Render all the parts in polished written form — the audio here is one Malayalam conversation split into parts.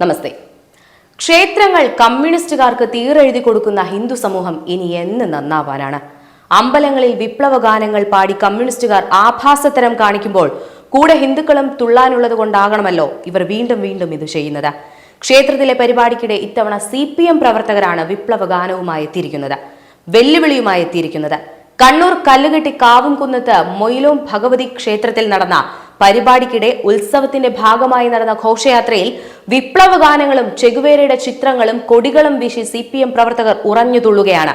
നമസ്തേ. ക്ഷേത്രങ്ങൾ കമ്മ്യൂണിസ്റ്റുകാർക്ക് തീരെഴുതി കൊടുക്കുന്ന ഹിന്ദു സമൂഹം ഇനി എന്ന് നന്നാവാനാണ്? അമ്പലങ്ങളിൽ വിപ്ലവ ഗാനങ്ങൾ പാടി കമ്മ്യൂണിസ്റ്റുകാർ ആഭാസത്തരം കാണിക്കുമ്പോൾ കൂടെ ഹിന്ദുക്കളും തുള്ളാനുള്ളത് കൊണ്ടാകണമല്ലോ ഇവർ വീണ്ടും വീണ്ടും ഇത് ചെയ്യുന്നത്. ക്ഷേത്രത്തിലെ പരിപാടിക്കിടെ ഇത്തവണ CPM പ്രവർത്തകരാണ് വിപ്ലവ ഗാനവുമായി എത്തിയിരിക്കുന്നത്, വെല്ലുവിളിയുമായി എത്തിയിരിക്കുന്നത്. കണ്ണൂർ കല്ലുകെട്ടി കാവുംകുന്നത്ത് മൊയിലോം ഭഗവതി ക്ഷേത്രത്തിൽ നടന്ന പരിപാടിക്കിടെ ഉത്സവത്തിന്റെ ഭാഗമായി നടന്ന ഘോഷയാത്രയിൽ വിപ്ലവ ഗാനങ്ങളും ചെഗുവേരയുടെ ചിത്രങ്ങളും കൊടികളും വീശി CPM പ്രവർത്തകർ ഉറഞ്ഞു തുള്ളുകയാണ്.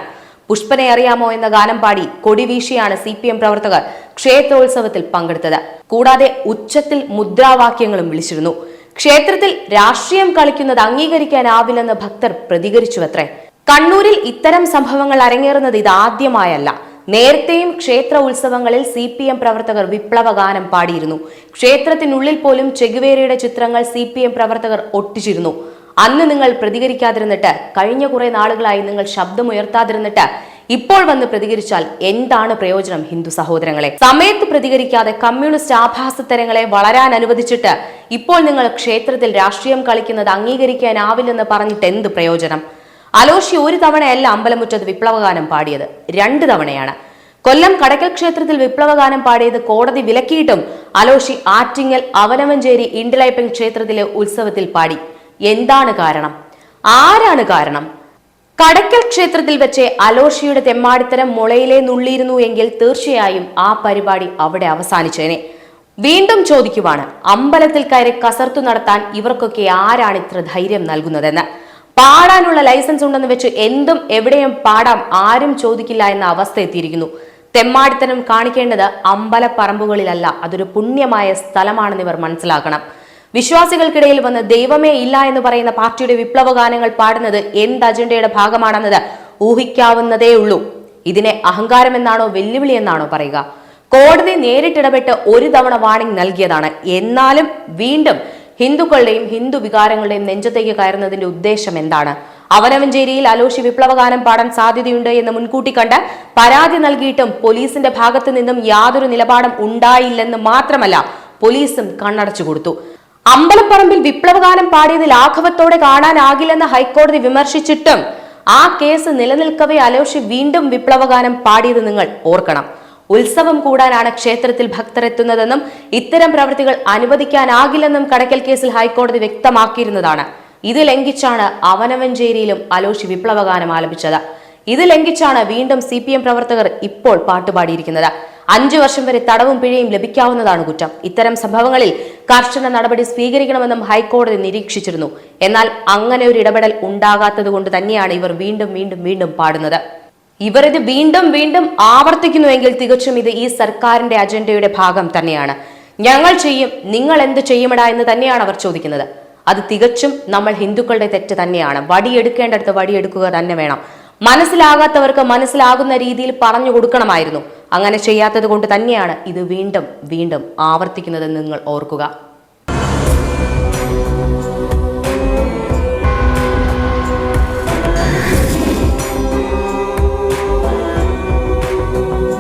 പുഷ്പനെ അറിയാമോ എന്ന ഗാനം പാടി കൊടി വീശിയാണ് CPM പ്രവർത്തകർ ക്ഷേത്രോത്സവത്തിൽ പങ്കെടുത്തത്. കൂടാതെ ഉച്ചത്തിൽ മുദ്രാവാക്യങ്ങളും വിളിച്ചിരുന്നു. ക്ഷേത്രത്തിൽ രാഷ്ട്രീയം കളിക്കുന്നത് അംഗീകരിക്കാനാവില്ലെന്ന് ഭക്തർ പ്രതികരിച്ചുവത്രേ. കണ്ണൂരിൽ ഇത്തരം സംഭവങ്ങൾ അരങ്ങേറുന്നത് ഇതാദ്യമായല്ല. നേരത്തെയും ക്ഷേത്ര ഉത്സവങ്ങളിൽ CPM പ്രവർത്തകർ വിപ്ലവ ഗാനം പാടിയിരുന്നു. ക്ഷേത്രത്തിനുള്ളിൽ പോലും ചെഗുവേരയുടെ ചിത്രങ്ങൾ CPM പ്രവർത്തകർ ഒട്ടിച്ചിരുന്നു. അന്ന് നിങ്ങൾ പ്രതികരിക്കാതിരുന്നിട്ട്, കഴിഞ്ഞ കുറെ നാളുകളായി നിങ്ങൾ ശബ്ദമുയർത്താതിരുന്നിട്ട് ഇപ്പോൾ വന്ന് പ്രതികരിച്ചാൽ എന്താണ് പ്രയോജനം? ഹിന്ദു സഹോദരങ്ങളെ, സമയത്ത് പ്രതികരിക്കാതെ കമ്മ്യൂണിസ്റ്റ് ആഭാസത്തരങ്ങളെ വളരാൻ അനുവദിച്ചിട്ട് ഇപ്പോൾ നിങ്ങൾ ക്ഷേത്രത്തിൽ രാഷ്ട്രീയം കളിക്കുന്നത് അംഗീകരിക്കാനാവില്ലെന്ന് പറഞ്ഞിട്ട് എന്ത് പ്രയോജനം? അലോഷി ഒരു തവണയല്ല അമ്പലമുറ്റത്ത് വിപ്ലവഗാനം പാടിയത്, 2 തവണയാണ്. കൊല്ലം കടക്കൽ ക്ഷേത്രത്തിൽ വിപ്ലവഗാനം പാടിയത് കോടതി വിലക്കിയിട്ടും അലോഷി ആറ്റിങ്ങൽ അവനവഞ്ചേരി ഇൻഡലൈപ്പിംഗ് ക്ഷേത്രത്തിലെ ഉത്സവത്തിൽ പാടി. എന്താണ് കാരണം? ആരാണ് കാരണം? കടക്കൽ ക്ഷേത്രത്തിൽ വെച്ച് അലോഷിയുടെ തെമ്മാടിത്തരം മുളയിലെ നുള്ളിയിരുന്നു എങ്കിൽ തീർച്ചയായും ആ പരിപാടി അവിടെ അവസാനിച്ചേനെ. വീണ്ടും ചോദിക്കുവാണ്, അമ്പലത്തിൽ കയറി കസർത്തു നടത്താൻ ഇവർക്കൊക്കെ ആരാണ് ഇത്ര ധൈര്യം നൽകുന്നതെന്ന്. പാടാനുള്ള ലൈസൻസ് ഉണ്ടെന്ന് വെച്ച് എന്തും എവിടെയും പാടാം, ആരും ചോദിക്കില്ല എന്ന അവസ്ഥ എത്തിയിരിക്കുന്നു. തെമ്മാടിത്തരം കാണിക്കേണ്ടത് അമ്പലപ്പറമ്പുകളിലല്ല, അതൊരു പുണ്യമായ സ്ഥലമാണെന്ന് ഇവർ മനസ്സിലാക്കണം. വിശ്വാസികൾക്കിടയിൽ വന്ന് ദൈവമേ ഇല്ല എന്ന് പറയുന്ന പാർട്ടിയുടെ വിപ്ലവ ഗാനങ്ങൾ പാടുന്നത് എന്ത് അജണ്ടയുടെ ഭാഗമാണെന്നത് ഊഹിക്കാവുന്നതേ ഉള്ളൂ. ഇതിനെ അഹങ്കാരം എന്നാണോ വെല്ലുവിളി എന്നാണോ പറയുക? കോടതി നേരിട്ടിടപെട്ട് 1 തവണ വാണിംഗ് നൽകിയതാണ്. എന്നാലും വീണ്ടും ഹിന്ദുക്കളുടെയും ഹിന്ദു വികാരങ്ങളുടെയും നെഞ്ചത്തേക്ക് കയറുന്നതിന്റെ ഉദ്ദേശം എന്താണ്? അവനവഞ്ചേരിയിൽ അലോഷി വിപ്ലവഗാനം പാടാൻ സാധ്യതയുണ്ട് എന്ന് മുൻകൂട്ടി കണ്ട് പരാതി നൽകിയിട്ടും പോലീസിന്റെ ഭാഗത്തു നിന്നും യാതൊരു നിലപാടും ഉണ്ടായില്ലെന്ന് മാത്രമല്ല, പോലീസും കണ്ണടച്ചു കൊടുത്തു. അമ്പലപ്പറമ്പിൽ വിപ്ലവഗാനം പാടിയത് ലാഘവത്തോടെ കാണാനാകില്ലെന്ന് ഹൈക്കോടതി വിമർശിച്ചിട്ടും ആ കേസ് നിലനിൽക്കവേ അലോഷി വീണ്ടും വിപ്ലവഗാനം പാടിയത് നിങ്ങൾ ഓർക്കണം. ഉത്സവം കൂടാനാണ് ക്ഷേത്രത്തിൽ ഭക്തർ എത്തുന്നതെന്നും ഇത്തരം പ്രവൃത്തികൾ അനുവദിക്കാനാകില്ലെന്നും കടക്കൽ കേസിൽ ഹൈക്കോടതി വ്യക്തമാക്കിയിരുന്നതാണ്. ഇത് ലംഘിച്ചാണ് അവനവഞ്ചേരിയിലും അലോഷി വിപ്ലവഗാനം ആലപിച്ചത്. ഇത് ലംഘിച്ചാണ് വീണ്ടും CPM പ്രവർത്തകർ ഇപ്പോൾ പാട്ടുപാടിയിരിക്കുന്നത്. 5 വർഷം വരെ തടവും പിഴയും ലഭിക്കാവുന്നതാണ് കുറ്റം. ഇത്തരം സംഭവങ്ങളിൽ കർശന നടപടി സ്വീകരിക്കണമെന്നും ഹൈക്കോടതി നിരീക്ഷിച്ചിരുന്നു. എന്നാൽ അങ്ങനെ ഒരു ഇടപെടൽ ഉണ്ടാകാത്തത് കൊണ്ട് തന്നെയാണ് ഇവർ വീണ്ടും വീണ്ടും വീണ്ടും പാടുന്നത്. ഇവർ ഇത് വീണ്ടും വീണ്ടും ആവർത്തിക്കുന്നുവെങ്കിൽ തികച്ചും ഇത് ഈ സർക്കാരിന്റെ അജണ്ടയുടെ ഭാഗം തന്നെയാണ്. ഞങ്ങൾ ചെയ്യും, നിങ്ങൾ എന്ത് ചെയ്യുമടാ എന്ന് തന്നെയാണ് അവർ ചോദിക്കുന്നത്. അത് തികച്ചും നമ്മൾ ഹിന്ദുക്കളുടെ തെറ്റ് തന്നെയാണ്. വടിയെടുക്കേണ്ടടുത്ത് വടിയെടുക്കുക തന്നെ വേണം. മനസ്സിലാകാത്തവർക്ക് മനസ്സിലാകുന്ന രീതിയിൽ പറഞ്ഞു കൊടുക്കണമായിരുന്നു. അങ്ങനെ ചെയ്യാത്തത് കൊണ്ട് തന്നെയാണ് ഇത് വീണ്ടും വീണ്ടും ആവർത്തിക്കുന്നതെന്ന് നിങ്ങൾ ഓർക്കുക.